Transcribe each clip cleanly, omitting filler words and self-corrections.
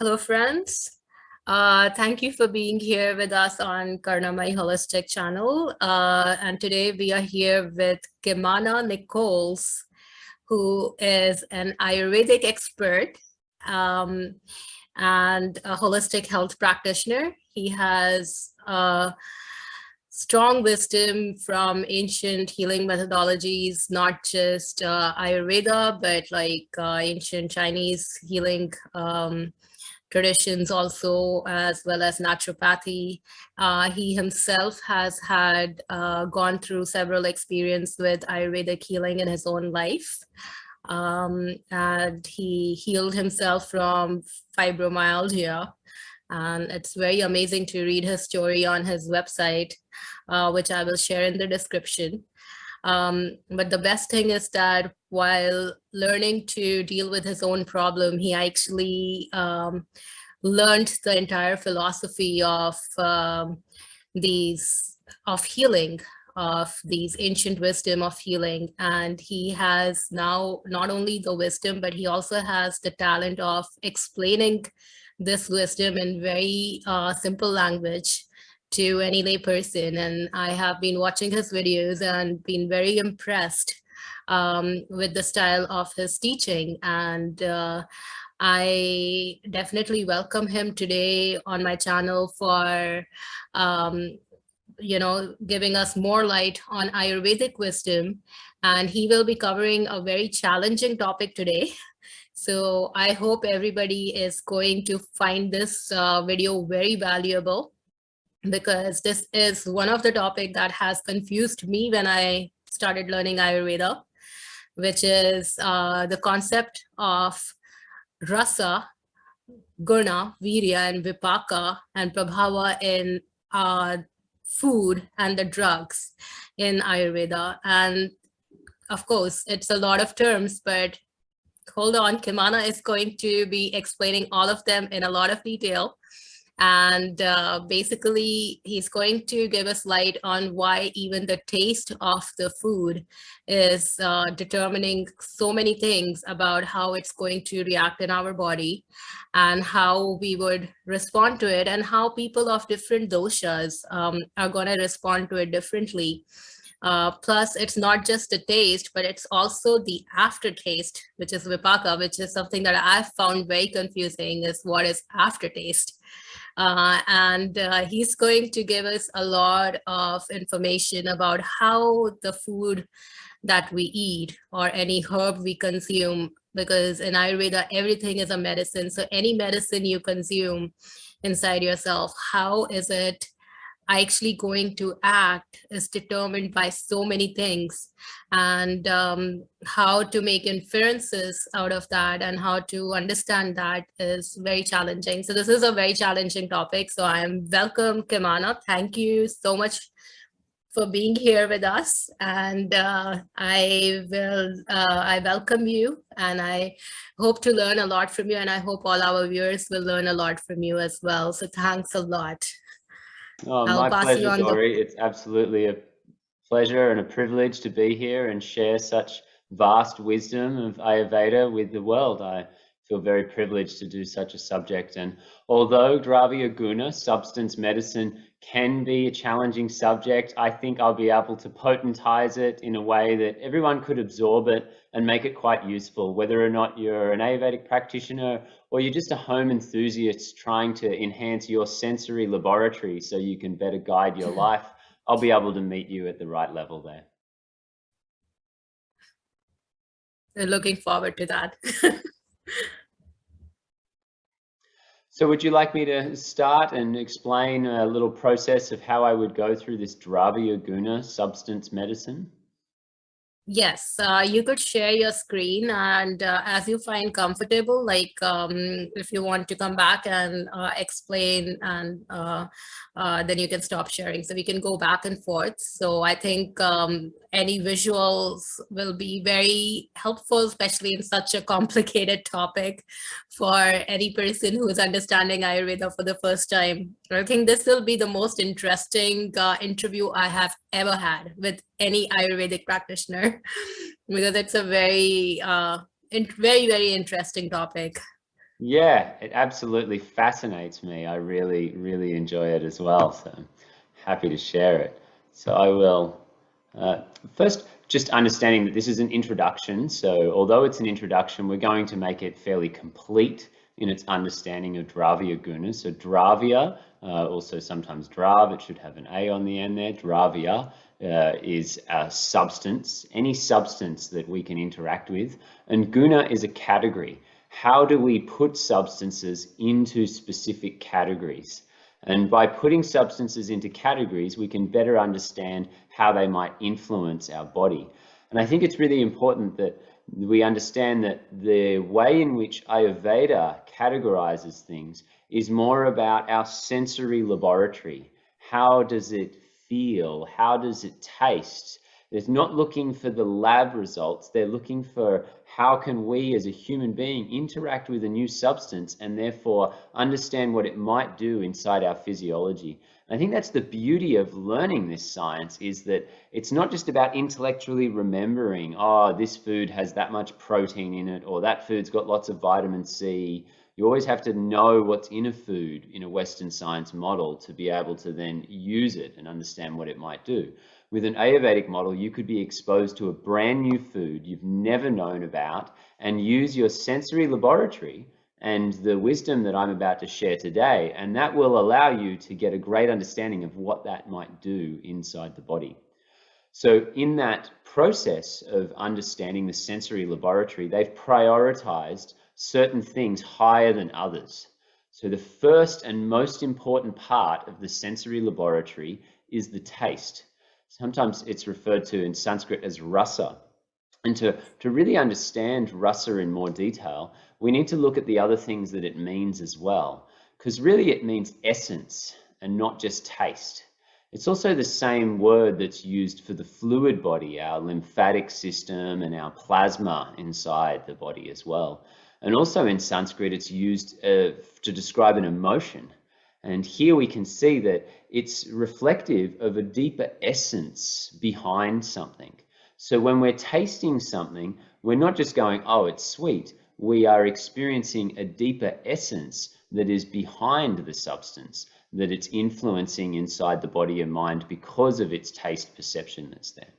Hello, friends. Thank you for being here with us on Karunamayi Holistic channel. And today we are here with Kimmana Nichols, who is an Ayurvedic expert and a holistic health practitioner. He has strong wisdom from ancient healing methodologies, not just Ayurveda, but like ancient Chinese healing traditions also, as well as naturopathy. He himself has had gone through several experiences with Ayurvedic healing in his own life. And he healed himself from fibromyalgia. And it's very amazing to read his story on his website, which I will share in the description. But the best thing is that while learning to deal with his own problem, he actually learned the entire philosophy of healing, of these ancient wisdom of healing. And he has now not only the wisdom, but he also has the talent of explaining this wisdom in very simple language to any lay person. And I have been watching his videos and been very impressed with the style of his teaching. And I definitely welcome him today on my channel for giving us more light on Ayurvedic wisdom. And he will be covering a very challenging topic today. So I hope everybody is going to find this video very valuable, because this is one of the topics that has confused me when I started learning Ayurveda, which is the concept of Rasa, Guna, Virya, and Vipaka, and prabhava in food and the drugs in Ayurveda. And of course, it's a lot of terms, but hold on, Kimmana is going to be explaining all of them in a lot of detail. And basically, he's going to give us light on why even the taste of the food is determining so many things about how it's going to react in our body and how we would respond to it, and how people of different doshas are going to respond to it differently. Plus, it's not just the taste, but it's also the aftertaste, which is vipaka, which is something that I've found very confusing, is what is aftertaste. And he's going to give us a lot of information about how the food that we eat or any herb we consume, because in Ayurveda, everything is a medicine. So any medicine you consume inside yourself, how is it actually going to act is determined by so many things. And how to make inferences out of that and how to understand that is very challenging. So this is a very challenging topic. So I'm welcome, Kimmana. Thank you so much for being here with us. And I welcome you, and I hope to learn a lot from you, and I hope all our viewers will learn a lot from you as well. So thanks a lot. Oh, my pleasure, Gauri. It's absolutely a pleasure and a privilege to be here and share such vast wisdom of Ayurveda with the world. I feel very privileged to do such a subject. And although Dravya Guna, substance medicine, can be a challenging subject, I think I'll be able to potentize it in a way that everyone could absorb it and make it quite useful, whether or not you're an Ayurvedic practitioner or you're just a home enthusiast trying to enhance your sensory laboratory so you can better guide your life. I'll be able to meet you at the right level there. Looking forward to that. So would you like me to start and explain a little process of how I would go through this Dravya Guna substance medicine? Yes, you could share your screen, and as you find comfortable, like if you want to come back and explain, and then you can stop sharing. So we can go back and forth. So I think any visuals will be very helpful, especially in such a complicated topic for any person who is understanding Ayurveda for the first time. I think this will be the most interesting interview I have ever had with any Ayurvedic practitioner, because it's a very, very interesting topic. Yeah, it absolutely fascinates me. I really, really enjoy it as well. So I'm happy to share it. So I will first just understanding that this is an introduction. So although it's an introduction, we're going to make it fairly complete in its understanding of Dravya gunas. So Dravya, also sometimes Drav, it should have an A on the end there. Dravya is a substance, any substance that we can interact with. And guna is a category. How do we put substances into specific categories? And by putting substances into categories, we can better understand how they might influence our body. And I think it's really important that we understand that the way in which Ayurveda categorizes things is more about our sensory laboratory. How does it feel? How does it taste? They're not looking for the lab results. They're looking for how can we as a human being interact with a new substance and therefore understand what it might do inside our physiology. And I think that's the beauty of learning this science, is that it's not just about intellectually remembering, oh, this food has that much protein in it, or that food's got lots of vitamin C. You always have to know what's in a food in a Western science model to be able to then use it and understand what it might do. With an Ayurvedic model, you could be exposed to a brand new food you've never known about and use your sensory laboratory and the wisdom that I'm about to share today, and that will allow you to get a great understanding of what that might do inside the body. So in that process of understanding the sensory laboratory, they've prioritized certain things higher than others. So the first and most important part of the sensory laboratory is the taste. Sometimes it's referred to in Sanskrit as rasa. And to really understand rasa in more detail, we need to look at the other things that it means as well, because really it means essence and not just taste. It's also the same word that's used for the fluid body, our lymphatic system and our plasma inside the body as well. And also in Sanskrit, it's used to describe an emotion. And here we can see that it's reflective of a deeper essence behind something. So when we're tasting something, we're not just going, oh, it's sweet. We are experiencing a deeper essence that is behind the substance, that it's influencing inside the body and mind because of its taste perception that's there.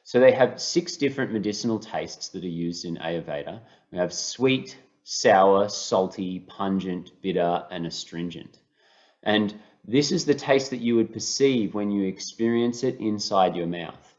So they have 6 different medicinal tastes that are used in Ayurveda. We have sweet, sour, salty, pungent, bitter, and astringent. And this is the taste that you would perceive when you experience it inside your mouth.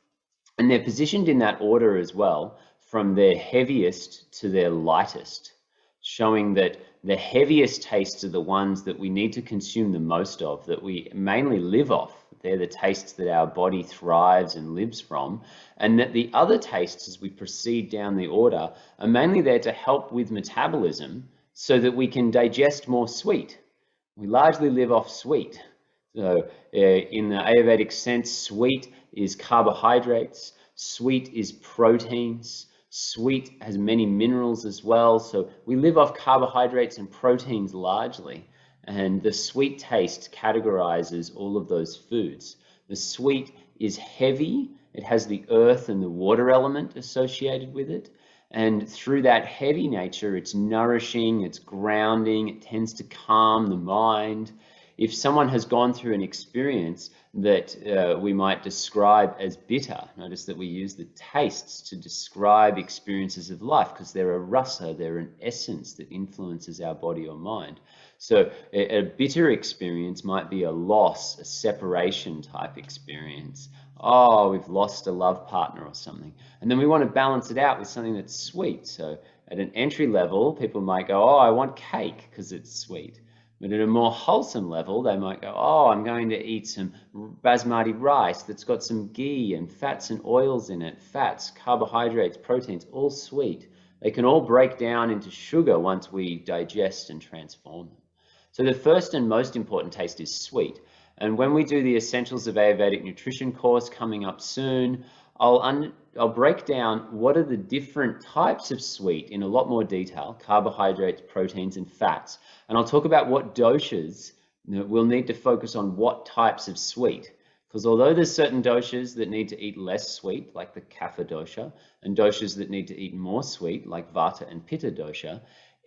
And they're positioned in that order as well, from their heaviest to their lightest, showing that the heaviest tastes are the ones that we need to consume the most of, that we mainly live off. They're the tastes that our body thrives and lives from, and that the other tastes, as we proceed down the order, are mainly there to help with metabolism so that we can digest more sweet. We largely live off sweet. So in the Ayurvedic sense, sweet is carbohydrates, sweet is proteins, sweet has many minerals as well. So we live off carbohydrates and proteins largely. And the sweet taste categorizes all of those foods. The sweet is heavy. It has the earth and the water element associated with it. And through that heavy nature, it's nourishing, it's grounding, it tends to calm the mind. If someone has gone through an experience that we might describe as bitter, notice that we use the tastes to describe experiences of life because they're a rasa, they're an essence that influences our body or mind. So a bitter experience might be a loss, a separation type experience. Oh, we've lost a love partner or something. And then we want to balance it out with something that's sweet. So at an entry level, people might go, oh, I want cake because it's sweet. But at a more wholesome level, they might go, oh, I'm going to eat some basmati rice that's got some ghee and fats and oils in it, fats, carbohydrates, proteins, all sweet. They can all break down into sugar once we digest and transform them. So the first and most important taste is sweet. And when we do the Essentials of Ayurvedic Nutrition course coming up soon, I'll break down what are the different types of sweet in a lot more detail, carbohydrates, proteins, and fats. And I'll talk about what doshas we'll need to focus on what types of sweet. Because although there's certain doshas that need to eat less sweet, like the kapha dosha, and doshas that need to eat more sweet, like vata and pitta dosha,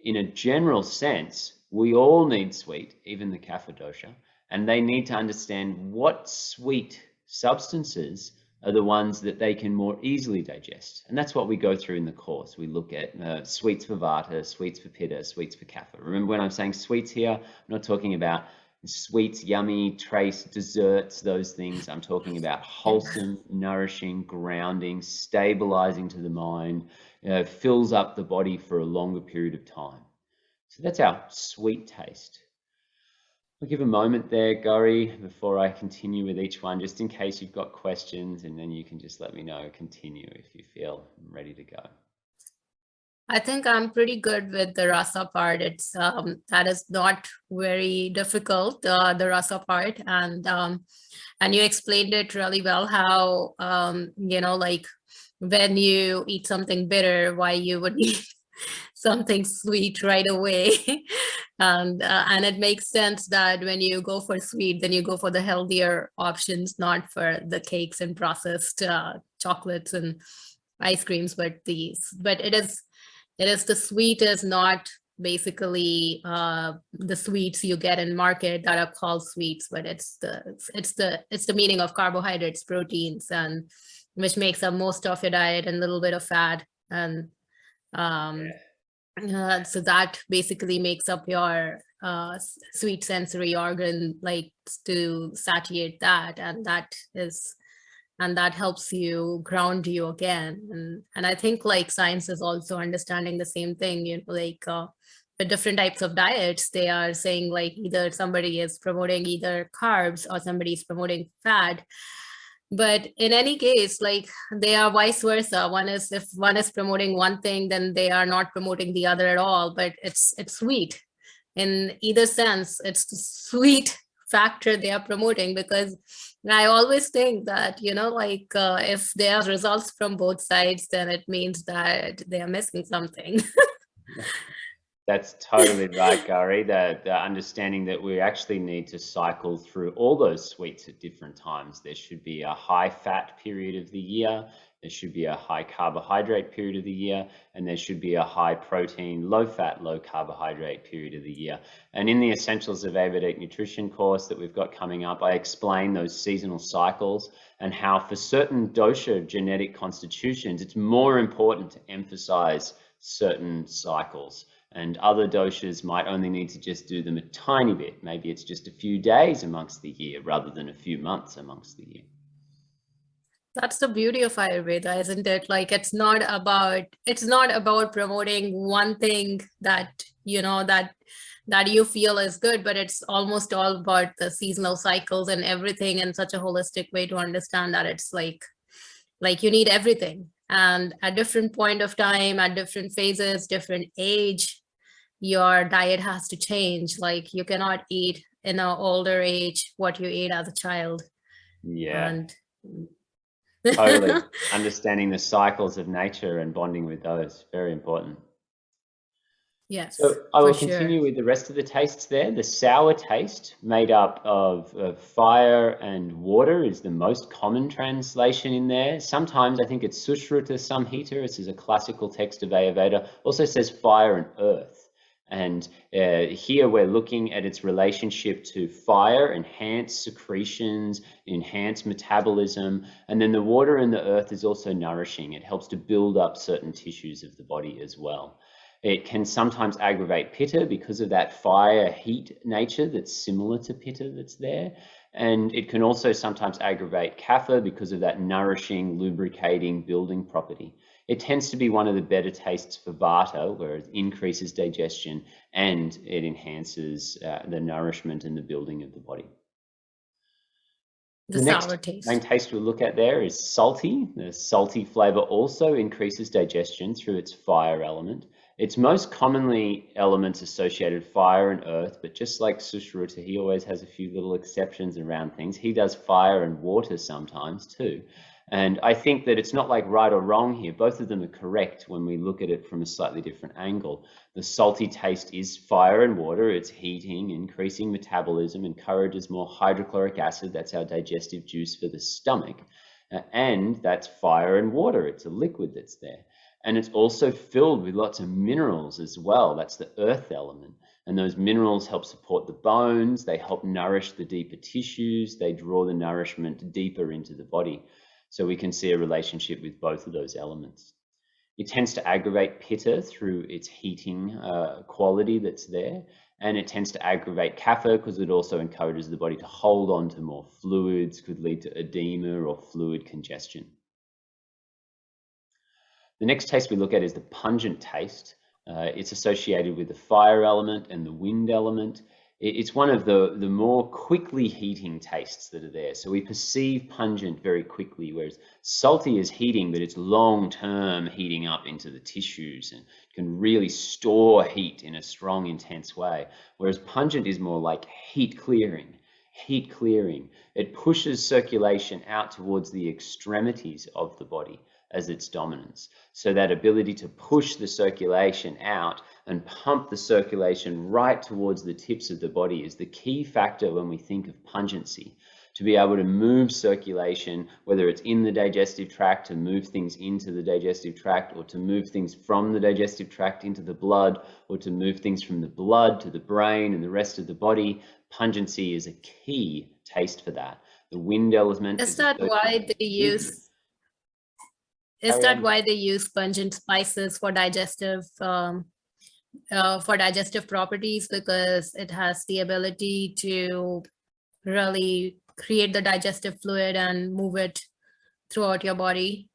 in a general sense, we all need sweet, even the kapha dosha, and they need to understand what sweet substances are the ones that they can more easily digest. And that's what we go through in the course. We look at sweets for vata, sweets for pitta, sweets for kapha. Remember, when I'm saying sweets here, I'm not talking about sweets, yummy, trace, desserts, those things. I'm talking about wholesome, nourishing, grounding, stabilizing to the mind, fills up the body for a longer period of time. So that's our sweet taste. I'll give a moment there, Gauri, before I continue with each one, just in case you've got questions, and then you can just let me know, continue if you feel ready to go. I think I'm pretty good with the rasa part. It's that is not very difficult, the rasa part, and you explained it really well. How like when you eat something bitter, why you would eat something sweet right away, and it makes sense that when you go for sweet, then you go for the healthier options, not for the cakes and processed chocolates and ice creams, but it is the sweet is not basically the sweets you get in market that are called sweets, but it's the meaning of carbohydrates, proteins, and which makes up most of your diet, and a little bit of fat, and so that basically makes up your sweet sensory organ, like to satiate that, and that helps you ground you again. And I think like science is also understanding the same thing, like the different types of diets, they are saying like either somebody is promoting either carbs or somebody is promoting fat. But in any case, like they are vice versa. If one is promoting one thing, then they are not promoting the other at all, but it's sweet. In either sense, it's the sweet factor they are promoting, because I always think that, if there are results from both sides, then it means that they are missing something. That's totally right, Gauri. The understanding that we actually need to cycle through all those sweets at different times. There should be a high fat period of the year, there should be a high carbohydrate period of the year, and there should be a high protein, low fat, low carbohydrate period of the year. And in the Essentials of Ayurvedic Nutrition course that we've got coming up, I explain those seasonal cycles and how for certain dosha genetic constitutions, it's more important to emphasize certain cycles. And other doshas might only need to just do them a tiny bit. Maybe it's just a few days amongst the year rather than a few months amongst the year. That's the beauty of Ayurveda, isn't it? Like it's not about promoting one thing that that you feel is good, but it's almost all about the seasonal cycles and everything in such a holistic way to understand that it's like you need everything. And at different point of time, at different phases, different age, your diet has to change. Like you cannot eat in an older age what you ate as a child. Yeah. And totally. Understanding the cycles of nature and bonding with those, very important. Yes. So I will continue with the rest of the tastes there. The sour taste, made up of fire and water, is the most common translation in there. Sometimes I think it's Sushruta Samhita. This is a classical text of Ayurveda. Also says fire and earth. And here we're looking at its relationship to fire, enhanced secretions, enhanced metabolism. And then the water and the earth is also nourishing. It helps to build up certain tissues of the body as well. It can sometimes aggravate pitta because of that fire heat nature that's similar to pitta that's there. And it can also sometimes aggravate kapha because of that nourishing, lubricating, building property. It tends to be one of the better tastes for vata, where it increases digestion and it enhances the nourishment and the building of the body. The next main taste we'll look at there is salty. The salty flavor also increases digestion through its fire element. It's most commonly elements associated fire and earth, but just like Sushruta, he always has a few little exceptions around things. He does fire and water sometimes too. And I think that it's not like right or wrong here. Both of them are correct when we look at it from a slightly different angle. The salty taste is fire and water. It's heating, increasing metabolism, encourages more hydrochloric acid. That's our digestive juice for the stomach. And that's fire and water. It's a liquid that's there. And it's also filled with lots of minerals as well. That's the earth element. And those minerals help support the bones. They help nourish the deeper tissues. They draw the nourishment deeper into the body. So we can see a relationship with both of those elements. It tends to aggravate pitta through its heating quality that's there. And it tends to aggravate kapha because it also encourages the body to hold on to more fluids, could lead to edema or fluid congestion. The next taste we look at is the pungent taste. It's associated with the fire element and the wind element. It's one of the more quickly heating tastes that are there. So we perceive pungent very quickly, whereas salty is heating, but it's long-term heating up into the tissues and can really store heat in a strong, intense way. Whereas pungent is more like heat clearing. It pushes circulation out towards the extremities of the body as its dominance. So that ability to push the circulation out and pump the circulation right towards the tips of the body is the key factor when we think of pungency. To be able to move circulation, whether it's in the digestive tract, to move things into the digestive tract, or to move things from the digestive tract into the blood, or to move things from the blood to the brain and the rest of the body, pungency is a key taste for that. The wind element is that why they use pungent spices for digestive properties, because it has the ability to really create the digestive fluid and move it throughout your body?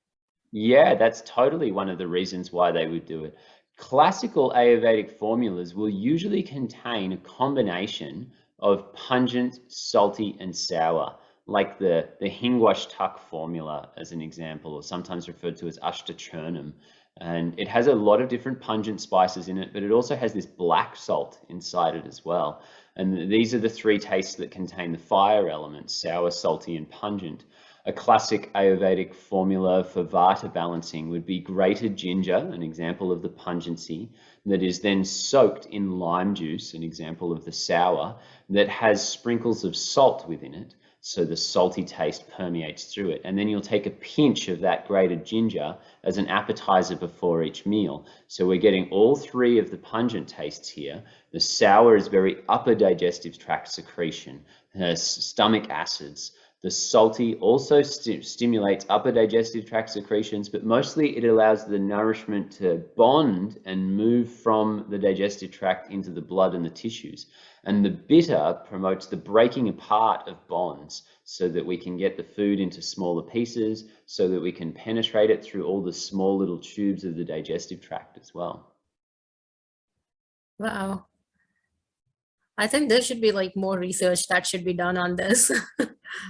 Yeah, that's totally one of the reasons why they would do it. Classical Ayurvedic formulas will usually contain a combination of pungent, salty, and sour, like the Hingwash Tuck formula as an example, or sometimes referred to as Ashtachurnam. And it has a lot of different pungent spices in it, but it also has this black salt inside it as well. And these are the three tastes that contain the fire elements: sour, salty, and pungent. A classic Ayurvedic formula for vata balancing would be grated ginger, an example of the pungency, that is then soaked in lime juice, an example of the sour, that has sprinkles of salt within it, so the salty taste permeates through it. And then you'll take a pinch of that grated ginger as an appetizer before each meal. So we're getting all three of the pungent tastes here. The sour is very upper digestive tract secretion, has stomach acids. The salty also stimulates upper digestive tract secretions, but mostly it allows the nourishment to bond and move from the digestive tract into the blood and the tissues. And the bitter promotes the breaking apart of bonds so that we can get the food into smaller pieces, so that we can penetrate it through all the small little tubes of the digestive tract as well. Wow. I think there should be like more research that should be done on this.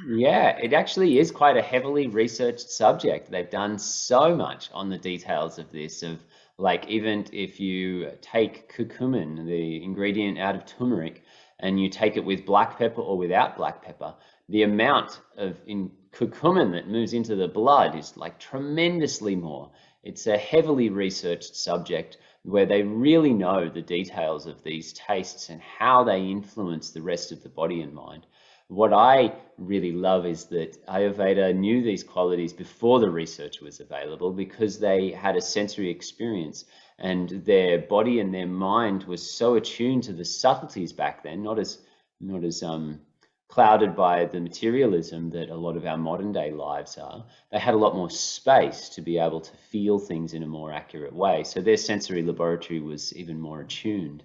Yeah, it actually is quite a heavily researched subject. They've done so much on the details of this, of like, even if you take curcumin, the ingredient out of turmeric, and you take it with black pepper or without black pepper, the amount of curcumin that moves into the blood is like tremendously more. It's a heavily researched subject where they really know the details of these tastes and how they influence the rest of the body and mind. What I really love is that Ayurveda knew these qualities before the research was available, because they had a sensory experience and their body and their mind was so attuned to the subtleties back then, not as clouded by the materialism that a lot of our modern day lives are. They had a lot more space to be able to feel things in a more accurate way. So their sensory laboratory was even more attuned.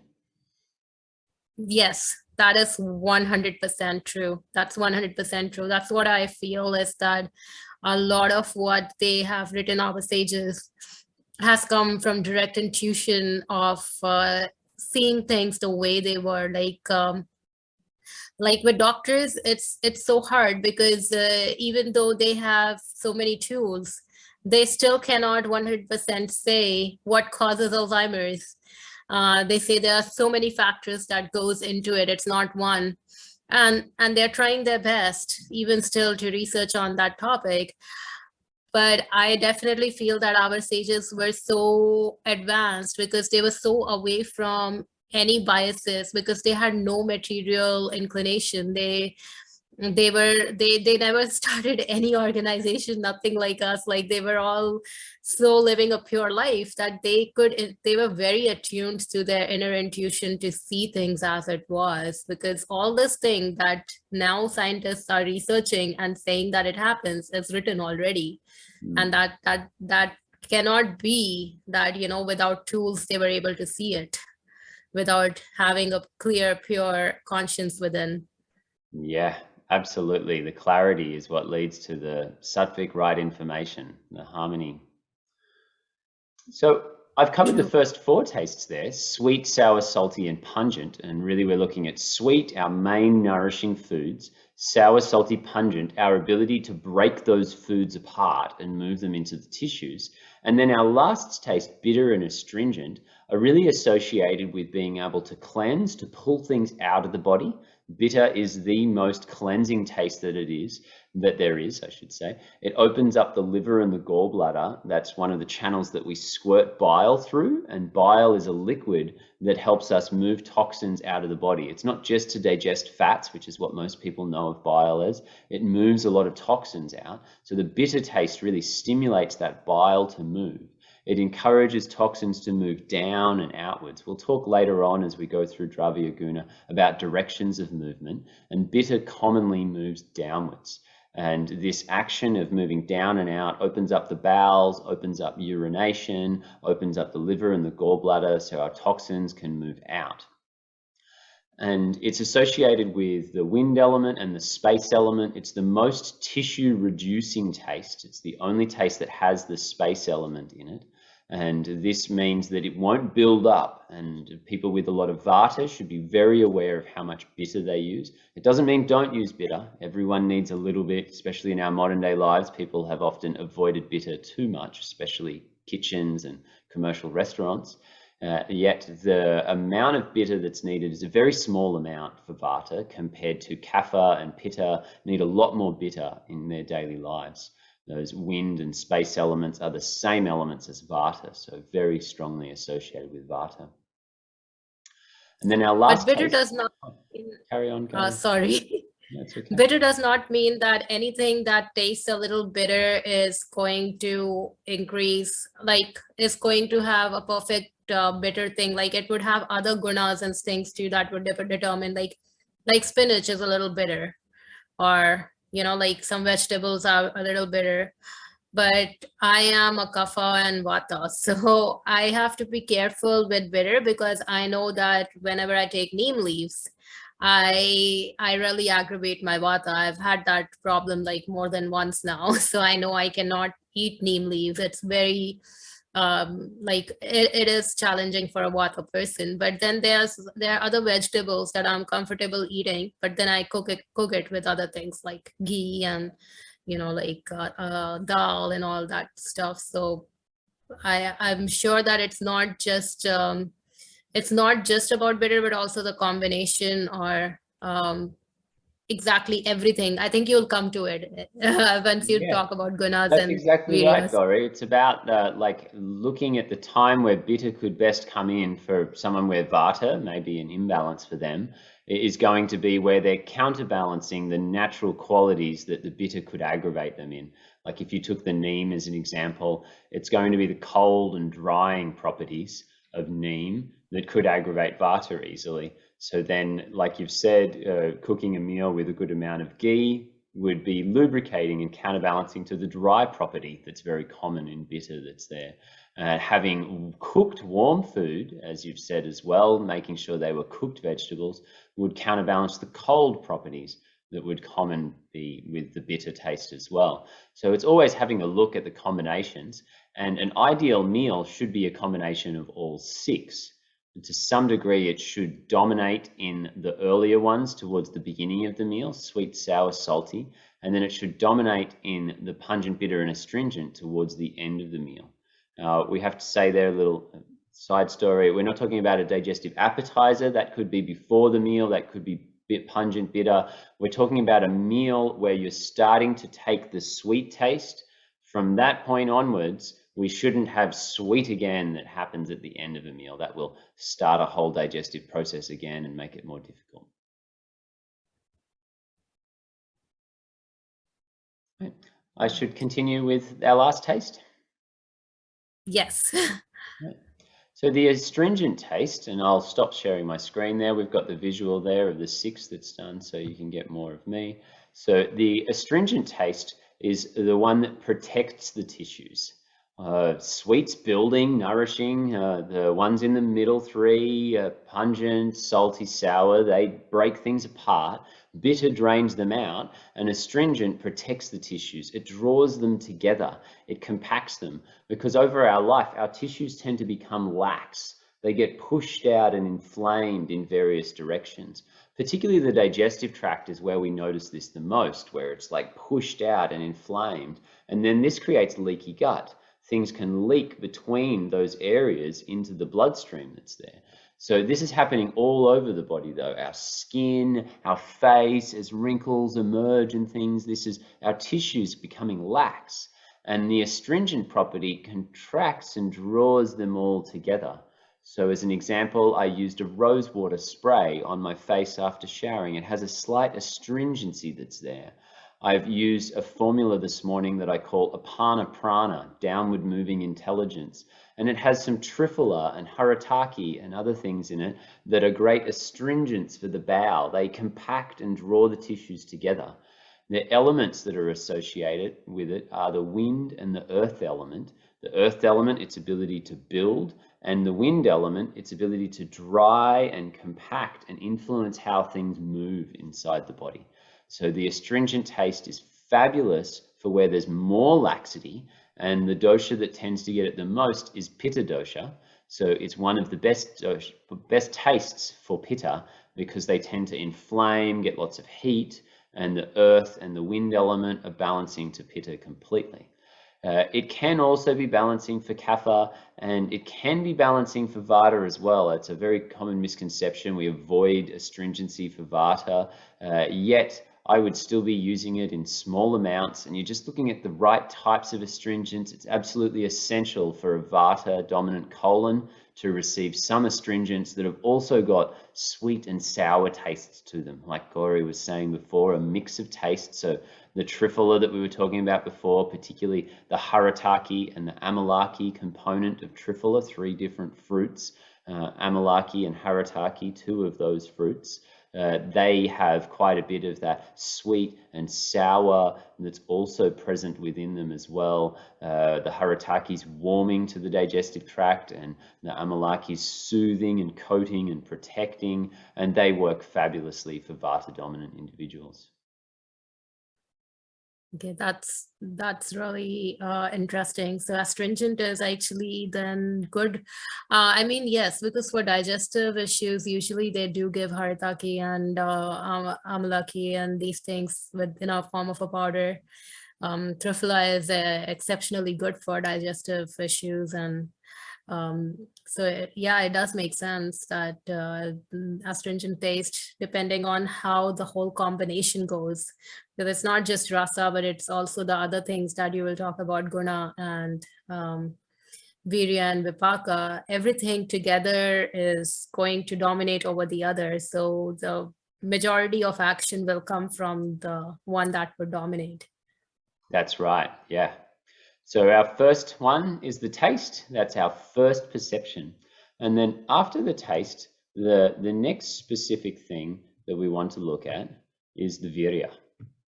Yes, that is 100% true. That's 100% true. That's what I feel, is that a lot of what they have written, our sages, has come from direct intuition of seeing things the way they were. Like with doctors, it's so hard, because even though they have so many tools, they still cannot 100% say what causes Alzheimer's. They say there are so many factors that goes into it. It's not one. And they're trying their best, even still, to research on that topic. But I definitely feel that our sages were so advanced because they were so away from any biases, because they had no material inclination. They They never started any organization, nothing like us. Like they were all so living a pure life that they were very attuned to their inner intuition to see things as it was, because all this thing that now scientists are researching and saying that it happens is written already. And that cannot be that, without tools they were able to see it, without having a clear pure conscience within. Yeah, absolutely. The clarity is what leads to the sattvic right information, the harmony. So I've covered the first 4 tastes there: sweet, sour, salty, and pungent. And really we're looking at sweet, our main nourishing foods; sour, salty, pungent, our ability to break those foods apart and move them into the tissues. And then our last taste, bitter and astringent, are really associated with being able to cleanse, to pull things out of the body. Bitter is the most cleansing taste that there is, I should say. It opens up the liver and the gallbladder. That's one of the channels that we squirt bile through, and bile is a liquid that helps us move toxins out of the body. It's not just to digest fats, which is what most people know of bile as. It moves a lot of toxins out. So the bitter taste really stimulates that bile to move. It encourages toxins to move down and outwards. We'll talk later on as we go through Dravya Guna about directions of movement, and bitter commonly moves downwards. And this action of moving down and out opens up the bowels, opens up urination, opens up the liver and the gallbladder so our toxins can move out. And it's associated with the wind element and the space element. It's the most tissue reducing taste. It's the only taste that has the space element in it. And this means that it won't build up, and people with a lot of vata should be very aware of how much bitter they use. It doesn't mean don't use bitter. Everyone needs a little bit, especially in our modern day lives. People have often avoided bitter too much, especially kitchens and commercial restaurants. Yet the amount of bitter that's needed is a very small amount for vata compared to kapha and pitta need a lot more bitter in their daily lives. Those wind and space elements are the same elements as vata, so very strongly associated with vata. And then our last But bitter taste, does not carry on. Sorry. That's okay. Bitter does not mean that anything that tastes a little bitter is going to increase, like is going to have a perfect bitter thing. Like it would have other gunas and things too that would determine, like spinach is a little bitter, or like some vegetables are a little bitter. But I am a kapha and vata, so I have to be careful with bitter, because I know that whenever I take neem leaves, I really aggravate my vata. I've had that problem like more than once now. So I know I cannot eat neem leaves. It's very like it is challenging for a vata person. But then there are other vegetables that I'm comfortable eating, but then I cook it with other things like ghee and like dal and all that stuff. So I'm sure that it's not just about bitter, but also the combination, or exactly everything. I think you'll come to it once you talk about gunas. That's and exactly various. right, Gauri. It's about like looking at the time where bitter could best come in for someone where vata, maybe an imbalance for them, is going to be where they're counterbalancing the natural qualities that the bitter could aggravate them in. Like if you took the neem as an example, it's going to be the cold and drying properties of neem that could aggravate vata easily. So then, like you've said, cooking a meal with a good amount of ghee would be lubricating and counterbalancing to the dry property that's very common in bitter that's there. Having cooked warm food, as you've said as well, making sure they were cooked vegetables, would counterbalance the cold properties that would common be with the bitter taste as well. So it's always having a look at the combinations, and an ideal meal should be a combination of all 6. And to some degree, it should dominate in the earlier ones towards the beginning of the meal, sweet, sour, salty, and then it should dominate in the pungent, bitter, and astringent towards the end of the meal. We have to say there a little side story. We're not talking about a digestive appetizer. That could be before the meal. That could be bit pungent, bitter. We're talking about a meal where you're starting to take the sweet taste. From that point onwards, we shouldn't have sweet again that happens at the end of a meal. That will start a whole digestive process again and make it more difficult. Right. I should continue with our last taste. Yes. Right. So the astringent taste, and I'll stop sharing my screen there. We've got the visual there of the 6 that's done, so you can get more of me. So the astringent taste is the one that protects the tissues. Sweets, building, nourishing. The ones in the middle 3, pungent, salty, sour, they break things apart. Bitter drains them out, and astringent protects the tissues. It draws them together. It compacts them, because over our life, our tissues tend to become lax. They get pushed out and inflamed in various directions. Particularly the digestive tract is where we notice this the most, where it's like pushed out and inflamed. And then this creates leaky gut. Things can leak between those areas into the bloodstream that's there. So this is happening all over the body though. Our skin, our face, as wrinkles emerge and things, this is our tissues becoming lax. And the astringent property contracts and draws them all together. So as an example, I used a rosewater spray on my face after showering. It has a slight astringency that's there. I've used a formula this morning that I call Apana Prana, downward moving intelligence. And it has some triphala and haritaki and other things in it that are great astringents for the bowel. They compact and draw the tissues together. The elements that are associated with it are the wind and the earth element. The earth element, its ability to build, and the wind element, its ability to dry and compact and influence how things move inside the body. So the astringent taste is fabulous for where there's more laxity, and the dosha that tends to get it the most is pitta dosha. So it's one of the best tastes for pitta because they tend to inflame, get lots of heat, and the earth and the wind element are balancing to pitta completely. It can also be balancing for kapha, and it can be balancing for vata as well. It's a very common misconception. We avoid astringency for vata, yet I would still be using it in small amounts, and you're just looking at the right types of astringents. It's absolutely essential for a vata dominant colon to receive some astringents that have also got sweet and sour tastes to them. Like Gauri was saying before, a mix of tastes. So the triphala that we were talking about before, particularly the haritaki and the amalaki component of triphala, 3 different fruits, amalaki and haritaki, 2 of those fruits. They have quite a bit of that sweet and sour that's also present within them as well. The haritaki is warming to the digestive tract, and the amalaki is soothing and coating and protecting, and they work fabulously for vata dominant individuals. Okay, that's really interesting. So astringent is actually then good. I mean, yes, because for digestive issues, usually they do give haritaki and amalaki and these things in a form of a powder. Triphala is exceptionally good for digestive issues, and so yeah, it does make sense that astringent taste, depending on how the whole combination goes, because it's not just rasa, but it's also the other things that you will talk about, guna and virya and vipaka. Everything together is going to dominate over the other. So the majority of action will come from the one that would dominate. That's right, yeah. So our first one is the taste. That's our first perception. And then after the taste, the next specific thing that we want to look at is the virya.